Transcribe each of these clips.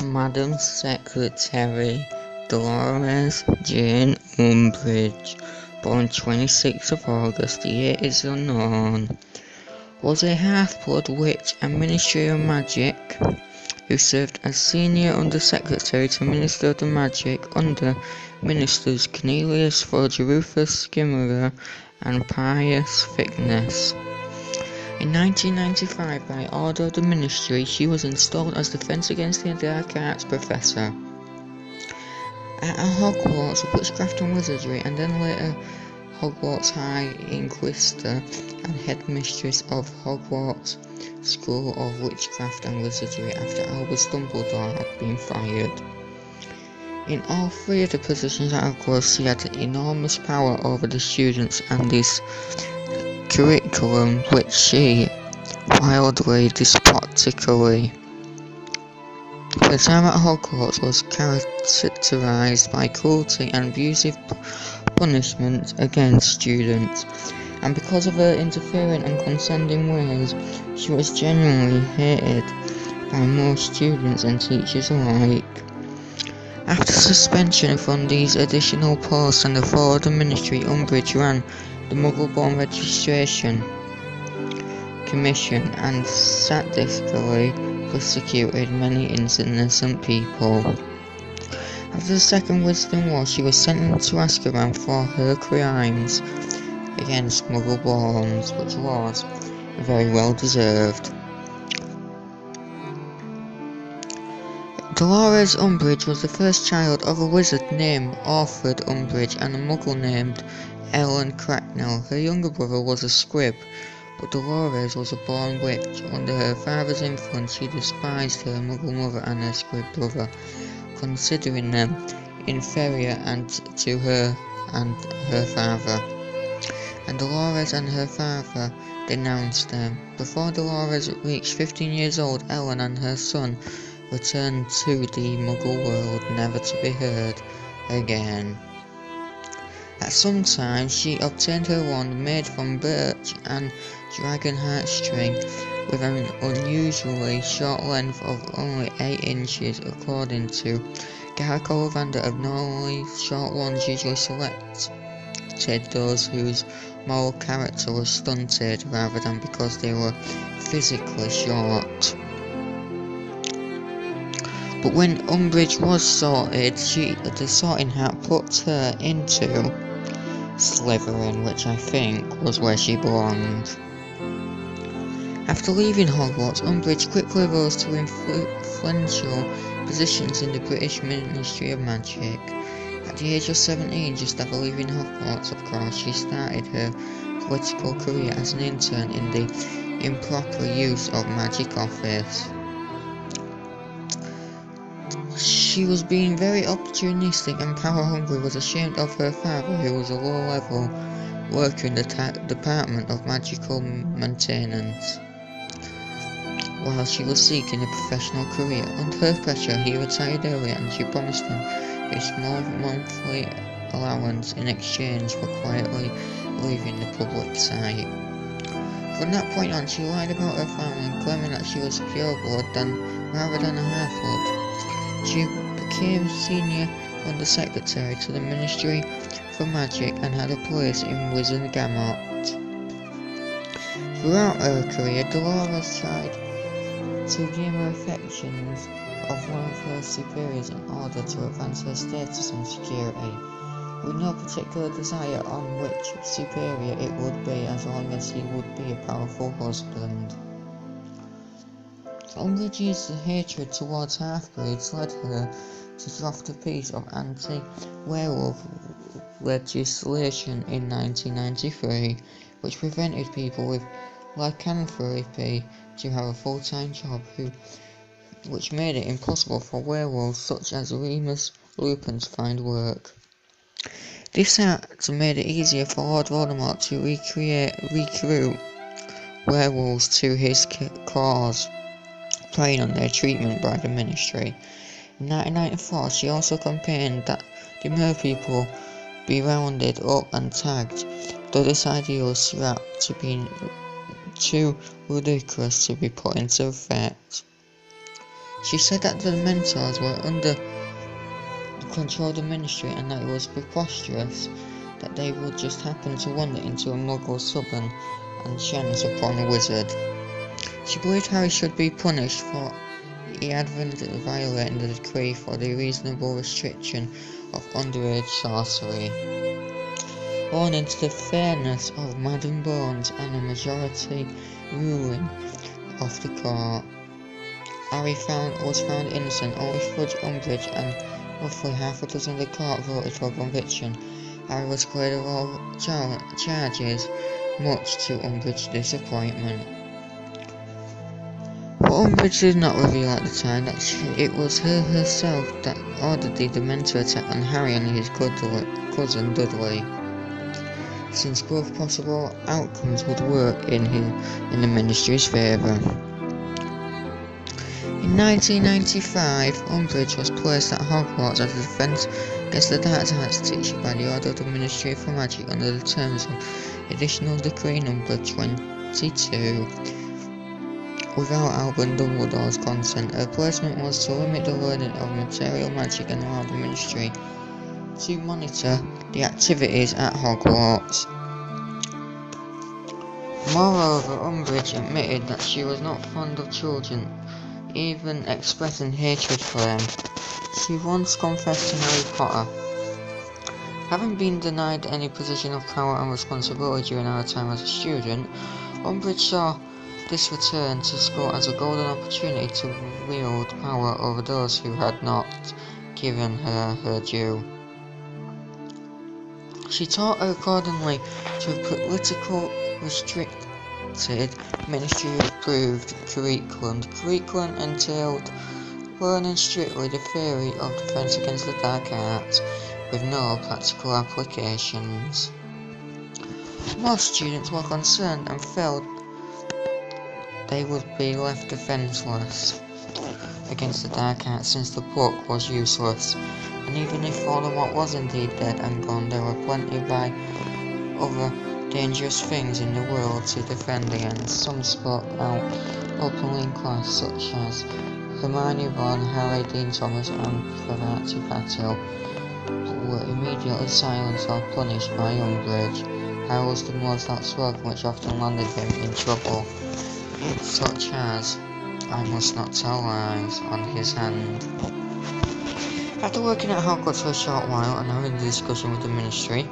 Madam Secretary Dolores Jane Umbridge, born 26th of August, the year is unknown, was a half-blood witch and Ministry of Magic who served as Senior Under-Secretary to Minister of the Magic under Ministers Cornelius Fudge, Rufus Skimmerer and Pius Thickness. In 1995, by order of the Ministry, she was installed as Defense Against the Dark Arts Professor at Hogwarts of Witchcraft and Wizardry, and then later Hogwarts High Inquisitor and Headmistress of Hogwarts School of Witchcraft and Wizardry after Albus Dumbledore had been fired. In all three of the positions at Hogwarts, she had enormous power over the students and this curriculum, which she wildly despotically. Her time at Hogwarts was characterized by cruelty and abusive punishment against students, and because of her interfering and condescending ways, she was genuinely hated by most students and teachers alike. After suspension from these additional posts and the fall of the Ministry, Umbridge ran the Muggle-born Registration Commission and sadistically persecuted many innocent people. After the Second Wisdom War, she was sentenced to Azkaban for her crimes against Muggle-borns, which was very well deserved. Dolores Umbridge was the first child of a wizard named Alfred Umbridge and a Muggle named Ellen Cracknell. Her younger brother was a squib, but Dolores was a born witch. Under her father's influence, she despised her Muggle mother and her squib brother, considering them inferior to her and her father. And Dolores and her father denounced them. Before Dolores reached 15 years old, Ellen and her son returned to the Muggle world, never to be heard again. At some time, she obtained her wand made from birch and dragon heartstring with an unusually short length of only 8 inches, according to Garrick Ollivander. Abnormally short wands usually selected those whose moral character was stunted rather than because they were physically short. But when Umbridge was sorted, the sorting hat put her into Slytherin, which I think was where she belonged. After leaving Hogwarts, Umbridge quickly rose to influential positions in the British Ministry of Magic. At the age of 17, just after leaving Hogwarts, of course, she started her political career as an intern in the Improper Use of Magic office. She was being very opportunistic and power-hungry, was ashamed of her father, who was a low-level worker in the Department of Magical Maintenance, while she was seeking a professional career. Under her pressure, he retired early, and she promised him a small monthly allowance in exchange for quietly leaving the public sight. From that point on, she lied about her family, claiming that she was pure-blood rather than a half-blood. She became Senior Under-Secretary to the Ministry for Magic and had a place in Wizard Gamut. Throughout her career, Dolores tried to gain the affections of one of her superiors in order to advance her status and security, with no particular desire on which superior it would be, as long as he would be a powerful husband. Umbridge's hatred towards half-breeds led her to draft a piece of anti-werewolf legislation in 1993, which prevented people with lycanthropy to have a full-time job, which made it impossible for werewolves such as Remus Lupin to find work. This act made it easier for Lord Voldemort to recruit werewolves to his cause, preying on their treatment by the Ministry. In 1994, she also campaigned that the merpeople be rounded up and tagged, though this idea was scrapped to being too ludicrous to be put into effect. She said that the mentors were under the control of the Ministry and that it was preposterous that they would just happen to wander into a Muggle suburb and chance upon a wizard. She believed Harry should be punished for he had violated the decree for the reasonable restriction of underage sorcery. Warning to the fairness of Madam Bones and a majority ruling of the court. Harry was found innocent. Only Fudge, Umbridge and roughly half a dozen of the court voted for conviction. Harry was cleared of all charges, much to Umbridge's disappointment. But Umbridge did not reveal at the time that it was her herself that ordered the Dementor attack on Harry and his cousin Dudley, since both possible outcomes would work in the Ministry's favour. In 1995, Umbridge was placed at Hogwarts as a defence against the Dark Arts teacher by the order of the Ministry for Magic under the terms of Additional Decree Number 22. Without Albus Dumbledore's consent, her placement was to limit the learning of material magic and allow the Ministry to monitor the activities at Hogwarts. Moreover, Umbridge admitted that she was not fond of children, even expressing hatred for them. She once confessed to Harry Potter, having been denied any position of power and responsibility during her time as a student, Umbridge saw this return to school as a golden opportunity to wield power over those who had not given her her due. She taught accordingly to a political restricted ministry-approved curriculum. The curriculum entailed learning strictly the theory of defence against the dark arts, with no practical applications. Most students were concerned and felt they would be left defenceless against the dark arts since the book was useless, and even if Voldemort was indeed dead and gone, there were plenty by other dangerous things in the world to defend against. Some spoke out openly in class, such as Hermione Ron, Harry, Dean Thomas and Pravati Patil, but were immediately silenced or punished by Umbridge. Harry was the most outspoken, which often landed him in trouble, such as I must not tell lies on his hand. After working at Hogwarts for a short while and having a discussion with the Ministry,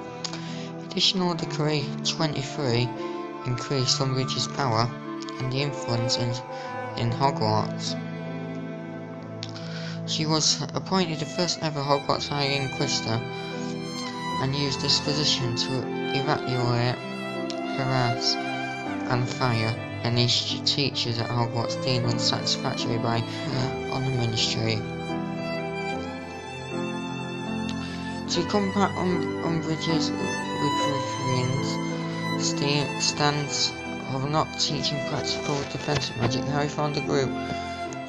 Additional Decree 23 increased Umbridge's power and the influence in Hogwarts. She was appointed the first ever Hogwarts High Inquisitor and used this position to evaluate, harass and fire any teachers at Hogwarts deemed unsatisfactory on the Ministry. To combat Umbridge's repudiating stance of not teaching practical defensive magic, Harry formed a group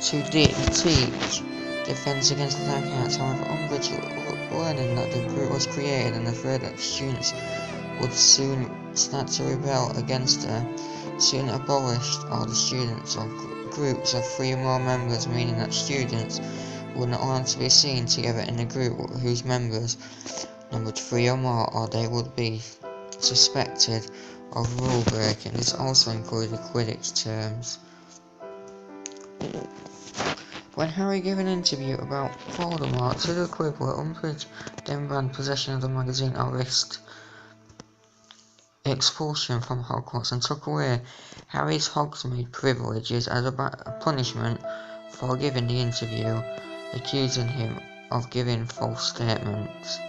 to teach defense against the dark arts. However, Umbridge, learning that the group was created and afraid that the students would soon start to rebel against her, soon abolished all the students or groups of 3 or more members, meaning that students were not allowed to be seen together in a group whose members numbered 3 or more, or they would be suspected of rule breaking. This also included Quidditch terms. When Harry gave an interview about Voldemort to the Quibbler, Umbridge then banned possession of the magazine or risked expulsion from Hogwarts and took away Harry's Hogsmeade privileges as a punishment for giving the interview, accusing him of giving false statements.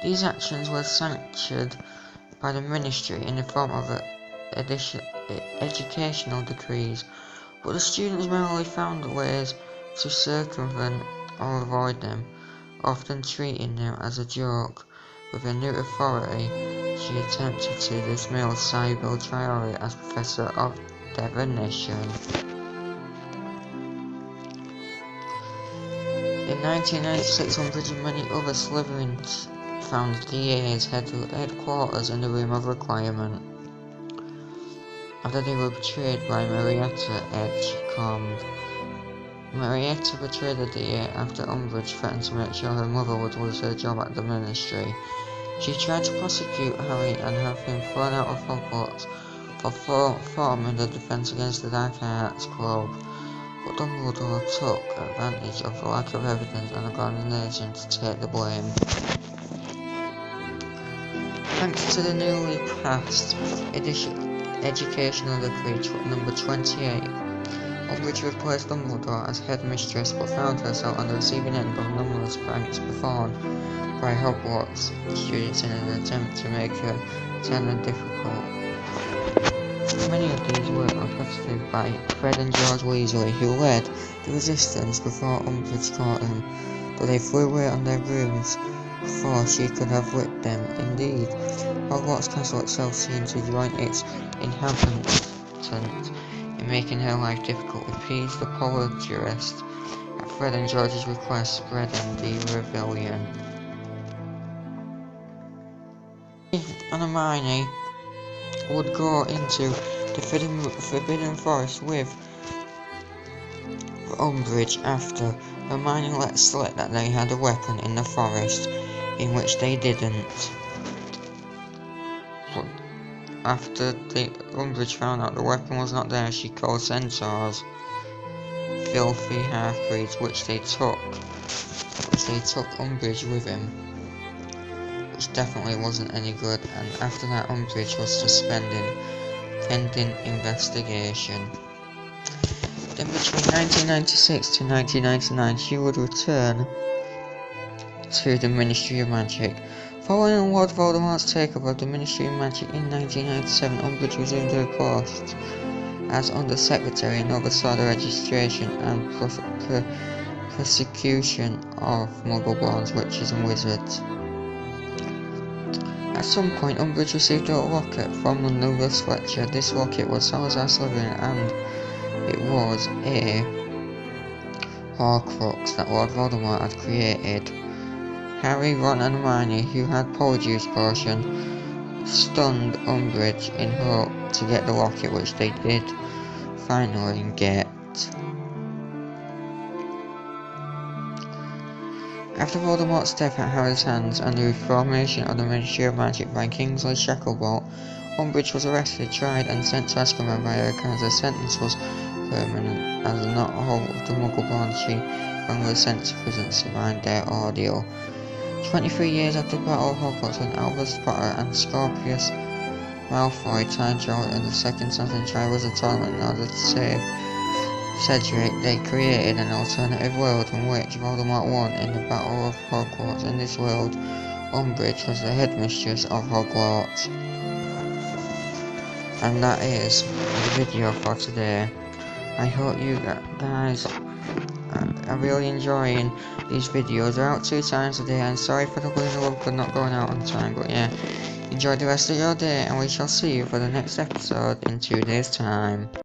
These actions were sanctioned by the Ministry in the form of educational decrees, but the students merely found ways to circumvent or avoid them, often treating them as a joke. With a new authority, she attempted to dismiss Sybil Triori as Professor of Divination. In 1996, Umbridge and many other Slytherins found DA's headquarters in the Room of Requirement, after they were betrayed by Marietta Edgecombe. Marietta betrayed the deer after Umbridge threatened to make sure her mother would lose her job at the ministry. She tried to prosecute Harry and have him thrown out of Hogwarts for forming the Defence Against the Dark Arts Club, but Dumbledore took advantage of the lack of evidence and allowed the nation to take the blame. Thanks to the newly passed Educational Decree number 28, Umbridge replaced Dumbledore as headmistress but found herself on the receiving end of numerous pranks performed by Hogwarts students in an attempt to make her tenure difficult. Many of these were orchestrated by Fred and George Weasley, who led the resistance before Umbridge caught them, but they flew away on their brooms before she could have whipped them. Indeed, Hogwarts Castle itself seemed to join its inhabitants in making her life difficult, with Peeves the Polyjurist at Fred and George's request spreading the rebellion. And Hermione would go into the Forbidden Forest with Umbridge after Hermione let slip that they had a weapon in the forest, in which they didn't. But after Umbridge found out the weapon was not there, she called centaurs filthy half-breeds, which they took Umbridge with him, which definitely wasn't any good, and after that Umbridge was suspended pending investigation. Then between 1996 to 1999 she would return to the Ministry of Magic. Following Lord Voldemort's takeover of the Ministry of Magic in 1997, Umbridge resumed her post as Under Secretary and oversaw the registration and persecution of Muggle-born witches and wizards. At some point, Umbridge received a locket from Lewis Fletcher. This locket was Salazar Slytherin, and it was a Horcrux that Lord Voldemort had created. Harry, Ron and Hermione, who had Polyjuice Potion, stunned Umbridge in hope to get the locket, which they did finally get. After Voldemort's death at Harry's hands and the reformation of the Ministry of Magic by Kingsley Shacklebolt, Umbridge was arrested, tried and sent to Azkaban by her because her sentence was permanent, as not all of the Muggle-born she was sent to prison survived their ordeal. 23 years after the Battle of Hogwarts, when Albus Potter and Scorpius Malfoy timed Charlotte in the second Slytherin Triwizard Tournament in order to save Cedric, they created an alternative world in which Voldemort won in the Battle of Hogwarts. In this world, Umbridge was the headmistress of Hogwarts. And that is the video for today. I hope you guys are really enjoying these videos. They're out 2 times a day. I'm sorry for the love for not going out on time, but yeah, enjoy the rest of your day, and we shall see you for the next episode in 2 days' time.